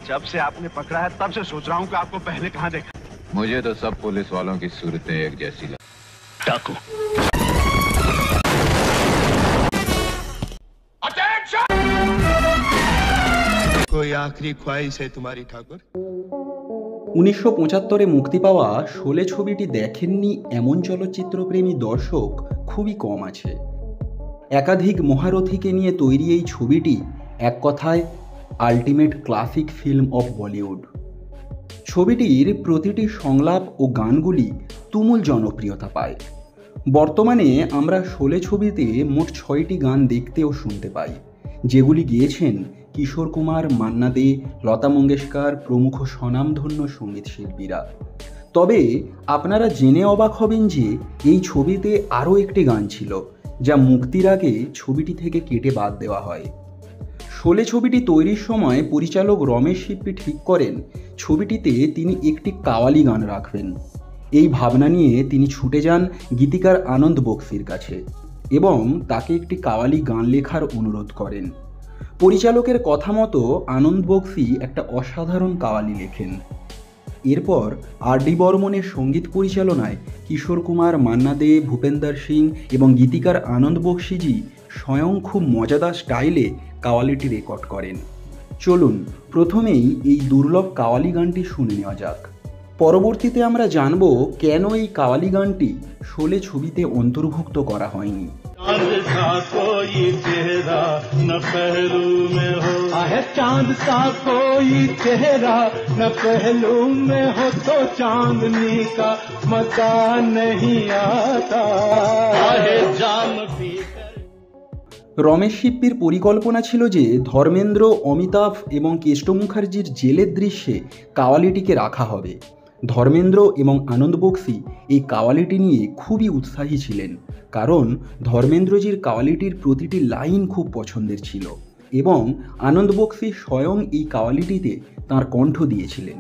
जब से आपने पकड़ा है तब से सोच रहा हूँ कि आपको पहले कहाँ देखा। मुझे तो सब पुलिस वालों की सूरतें एक जैसी लगती। डाकू। कोई आखिरी ख्वाहिश है तुम्हारी ठाकुर? 1975-এ মুক্তি পাওয়া শোলে ছবিটি দেখেননি এমন চলচ্চিত্রপ্রেমী দর্শক খুবই কম আছে। একাধিক মহারথীকে নিয়ে তৈরি এই ছবিটি এক কথায় ultimate classic film of Bollywood. ছবিটির প্রতিটি সংলাপ ও গানগুলি তুমুল জনপ্রিয়তা পায়। বর্তমানে আমরা শোলে ছবিতে মোট 6টি গান দেখতে ও শুনতে পাই, যেগুলি গেয়েছেন কিশোর কুমার, মান্না দে, লতা মঙ্গেশকর প্রমুখ স্বনামধন্য সঙ্গীত শিল্পীরা। তবে আপনারা জেনে অবাক হবেন যে এই ছবিতে আরও একটি গান ছিল, যা মুক্তির আগে ছবিটি থেকে কেটে বাদ দেওয়া হয়। শোলে ছবিটি তৈরির সময় পরিচালক রমেশ সিপ্পি ঠিক করেন ছবিটিতে তিনি একটি কাওয়ালি গান রাখবেন। এই ভাবনা নিয়ে তিনি ছুটে যান গীতিকার আনন্দ বক্সির কাছে এবং তাকে একটি কাওয়ালি গান লেখার অনুরোধ করেন। পরিচালকের কথা মতো আনন্দ বক্সি একটা অসাধারণ কাওয়ালি লেখেন। এরপর আর.ডি. বর্মনের সঙ্গীত পরিচালনায় কিশোর কুমার, মান্না দে, ভূপেন্দর সিং এবং গীতিকার আনন্দ বক্সিজি স্বয়ং খুব মজাদার স্টাইলে কাওয়ালিটি রেকর্ড করেন। চলুন প্রথমেই এই দুর্লভ কাওয়ালি গানটি শুনে নেওয়া যাক। পরবর্তীতে আমরা জানব কেন এই কাওয়ালি গানটি শোলে ছবিতে অন্তর্ভুক্ত করা হয়নি। चांद सा कोई चेहरा न पहलू में हो, आहे चांद सा कोई चेहरा न पहलू में हो, तो चांदनी का मजा नहीं आता, आहे जाम पी। রমেশ সিপ্পির পরিকল্পনা ছিল যে ধর্মেন্দ্র, অমিতাভ এবং কেষ্ট মুখার্জির জেলের দৃশ্যে কাওয়ালিটিকে রাখা হবে। ধর্মেন্দ্র এবং আনন্দ বক্সি এই কাওয়ালিটি নিয়ে খুবই উৎসাহী ছিলেন, কারণ ধর্মেন্দ্রজির কাওয়ালিটির প্রতিটি লাইন খুব পছন্দের ছিল এবং আনন্দ বক্সি স্বয়ং এই কাওয়ালিটিতে তাঁর কণ্ঠ দিয়েছিলেন।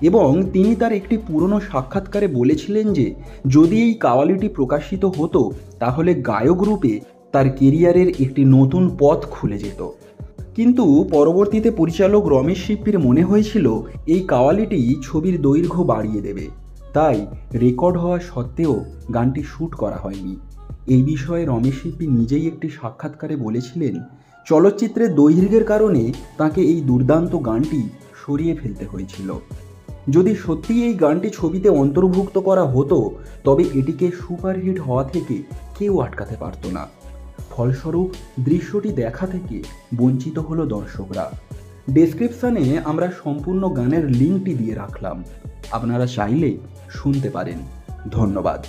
এবং তিনি তার একটি পুরনো সাক্ষাৎকারে বলেছিলেন যে যদি এই কাওয়ালিটি প্রকাশিত হতো তাহলে গায়ক রূপে তার কেরিয়ারের একটি নতুন পথ খুলে যেত। কিন্তু পরবর্তীতে পরিচালক রমেশ সিপ্পির মনে হয়েছিল এই কাওয়ালিটি ছবির দৈর্ঘ্য বাড়িয়ে দেবে, তাই রেকর্ড হওয়া সত্ত্বেও গানটি শ্যুট করা হয়নি। এই বিষয়ে রমেশ সিপ্পি নিজেই একটি সাক্ষাৎকারে বলেছিলেন চলচ্চিত্রের দৈর্ঘ্যের কারণে তাকে এই দুর্দান্ত গানটি সরিয়ে ফেলতে হয়েছিল। যদি সত্যি এই গানটি ছবিতে অন্তর্ভুক্ত করা হতো তবে এটিকে সুপারহিট হওয়া থেকে কেউ আটকাতে পারত না। ফলস্বরূপ দৃশ্যটি দেখা থেকে বঞ্চিত হলো দর্শকরা। ডেসক্রিপশনে আমরা সম্পূর্ণ গানের লিঙ্কটি দিয়ে রাখলাম, আপনারা চাইলে শুনতে পারেন। ধন্যবাদ।